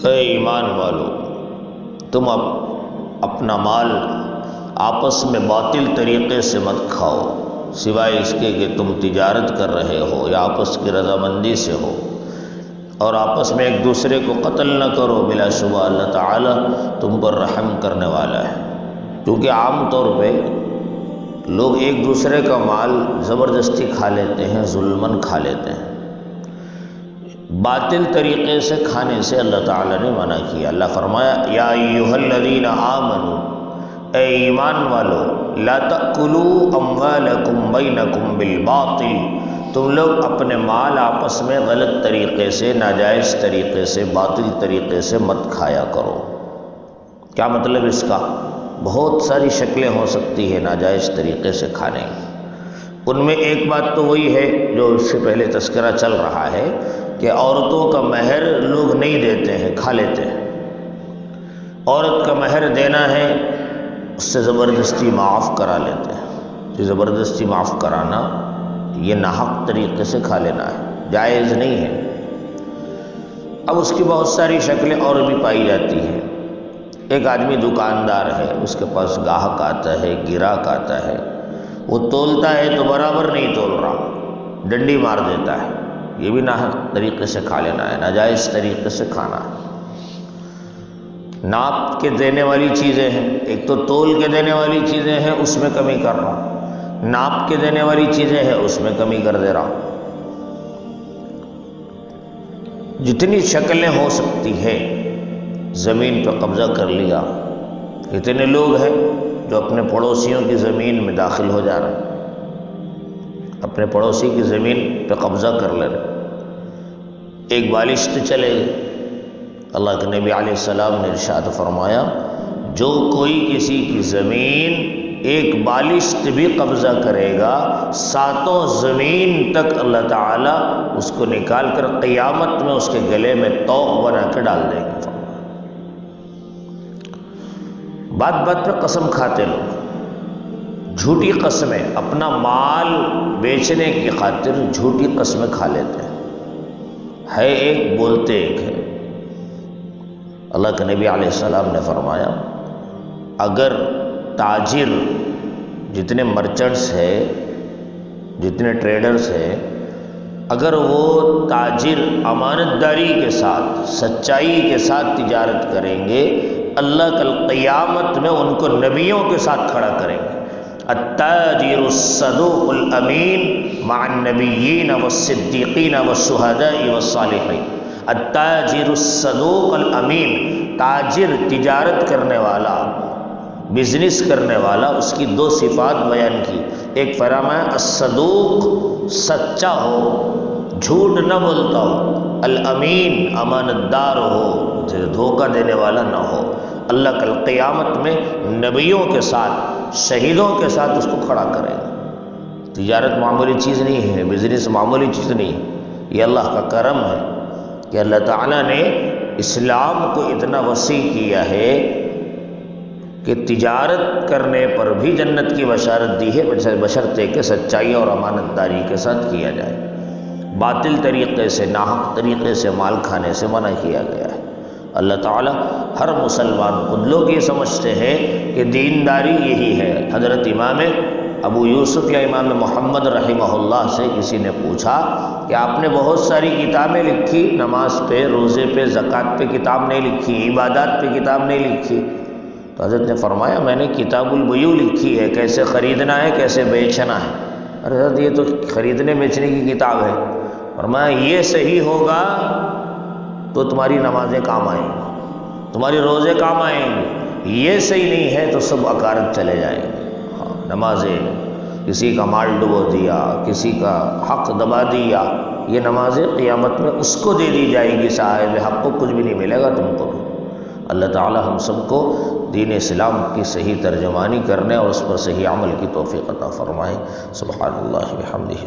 اے ایمان والو، تم اپنا مال آپس میں باطل طریقے سے مت کھاؤ، سوائے اس کے کہ تم تجارت کر رہے ہو یا آپس کی رضامندی سے ہو، اور آپس میں ایک دوسرے کو قتل نہ کرو، بلا شبہ اللہ تعالیٰ تم پر رحم کرنے والا ہے۔ کیونکہ عام طور پہ لوگ ایک دوسرے کا مال زبردستی کھا لیتے ہیں، ظلماً کھا لیتے ہیں۔ باطل طریقے سے کھانے سے اللہ تعالیٰ نے منع کیا۔ اللہ فرمایا یا ایھا الذین آمنوا، اے ایمان والو، لا تأکلوا اموالکم بینکم بالباطل، تم لوگ اپنے مال آپس میں غلط طریقے سے، ناجائز طریقے سے، باطل طریقے سے مت کھایا کرو۔ کیا مطلب اس کا؟ بہت ساری شکلیں ہو سکتی ہے ناجائز طریقے سے کھانے کی۔ ان میں ایک بات تو وہی ہے جو اس سے پہلے تذکرہ چل رہا ہے کہ عورتوں کا مہر لوگ نہیں دیتے ہیں، کھا لیتے ہیں۔ عورت کا مہر دینا ہے، اس سے زبردستی معاف کرا لیتے ہیں۔ یہ زبردستی معاف کرانا یہ ناحق طریقے سے کھا لینا ہے، جائز نہیں ہے۔ اب اس کی بہت ساری شکلیں اور بھی پائی جاتی ہیں۔ ایک آدمی دکاندار ہے، اس کے پاس گاہک آتا ہے، گراہک آتا ہے، وہ تولتا ہے تو برابر نہیں تول رہا، ڈنڈی مار دیتا ہے، یہ بھی ناحق طریقے سے کھا لینا ہے، ناجائز طریقے سے کھانا ہے۔ ناپ کے دینے والی چیزیں ہیں، ایک تو تول کے دینے والی چیزیں ہیں، اس میں کمی کر رہا ہوں، ناپ کے دینے والی چیزیں ہیں، اس میں کمی کر دے رہا ہوں۔ جتنی شکلیں ہو سکتی ہے، زمین پہ قبضہ کر لیا۔ اتنے لوگ ہیں جو اپنے پڑوسیوں کی زمین میں داخل ہو جا رہے ہیں، اپنے پڑوسی کی زمین پہ قبضہ کر لے رہے۔ ایک بالشت چلے گئے، اللہ کے نبی علیہ السلام نے ارشاد فرمایا جو کوئی کسی کی زمین ایک بالشت بھی قبضہ کرے گا، ساتوں زمین تک اللہ تعالیٰ اس کو نکال کر قیامت میں اس کے گلے میں طوق بنا کے ڈال دیں گے۔ بات بات پہ قسم کھاتے لوگ، جھوٹی قسمیں، اپنا مال بیچنے کی خاطر جھوٹی قسمیں کھا لیتے ہیں، ہے ایک بولتے ایک ہے۔ اللہ کے نبی علیہ السلام نے فرمایا اگر تاجر، جتنے مرچنٹس ہیں، جتنے ٹریڈرز ہیں، اگر وہ تاجر امانت داری کے ساتھ، سچائی کے ساتھ تجارت کریں گے، اللہ کل قیامت میں ان کو نبیوں کے ساتھ کھڑا کریں گے۔ التاجر الصدوق الامین مع النبیین والصدیقین والشہداء والصالحین۔ التاجر الصدوق الامین، تاجر تجارت کرنے والا، بزنس کرنے والا، اس کی دو صفات بیان کی۔ ایک فرمایا الصدوق، سچا ہو، جھوٹ نہ بولتا ہو، الامین، امانت دار ہو، دھوکہ دینے والا نہ ہو۔ اللہ کل قیامت میں نبیوں کے ساتھ، شہیدوں کے ساتھ اس کو کھڑا کرے گا۔ تجارت معمولی چیز نہیں ہے، بزنس معمولی چیز نہیں ہے، یہ اللہ کا کرم ہے کہ اللہ تعالیٰ نے اسلام کو اتنا وسیع کیا ہے کہ تجارت کرنے پر بھی جنت کی بشارت دی ہے، بشرطے کہ سچائی اور امانت داری کے ساتھ کیا جائے۔ باطل طریقے سے، ناحق طریقے سے مال کھانے سے منع کیا گیا ہے۔ اللہ تعالیٰ ہر مسلمان خود لوگ یہ سمجھتے ہیں کہ دینداری یہی ہے۔ حضرت امام ابو یوسف یا امام محمد رحمہ اللہ سے کسی نے پوچھا کہ آپ نے بہت ساری کتابیں لکھی، نماز پہ، روزے پہ، زکوٰۃ پہ کتاب نہیں لکھی، عبادات پہ کتاب نہیں لکھی۔ تو حضرت نے فرمایا میں نے کتاب البیوع لکھی ہے، کیسے خریدنا ہے، کیسے بیچنا ہے۔ ارے حضرت یہ تو خریدنے بیچنے کی کتاب ہے۔ فرمایا یہ صحیح ہوگا تو تمہاری نمازیں کام آئیں گی، تمہاری روزے کام آئیں گے، یہ صحیح نہیں ہے تو سب اکارت چلے جائیں گے۔ نمازیں، کسی کا مال ڈبو دیا، کسی کا حق دبا دیا، یہ نمازیں قیامت میں اس کو دے دی جائے گی، صاحب حق کو کچھ بھی نہیں ملے گا تم کو۔ اللہ تعالی ہم سب کو دین اسلام کی صحیح ترجمانی کرنے اور اس پر صحیح عمل کی توفیق عطا فرمائے۔ سبحان اللہ وبحمدہ۔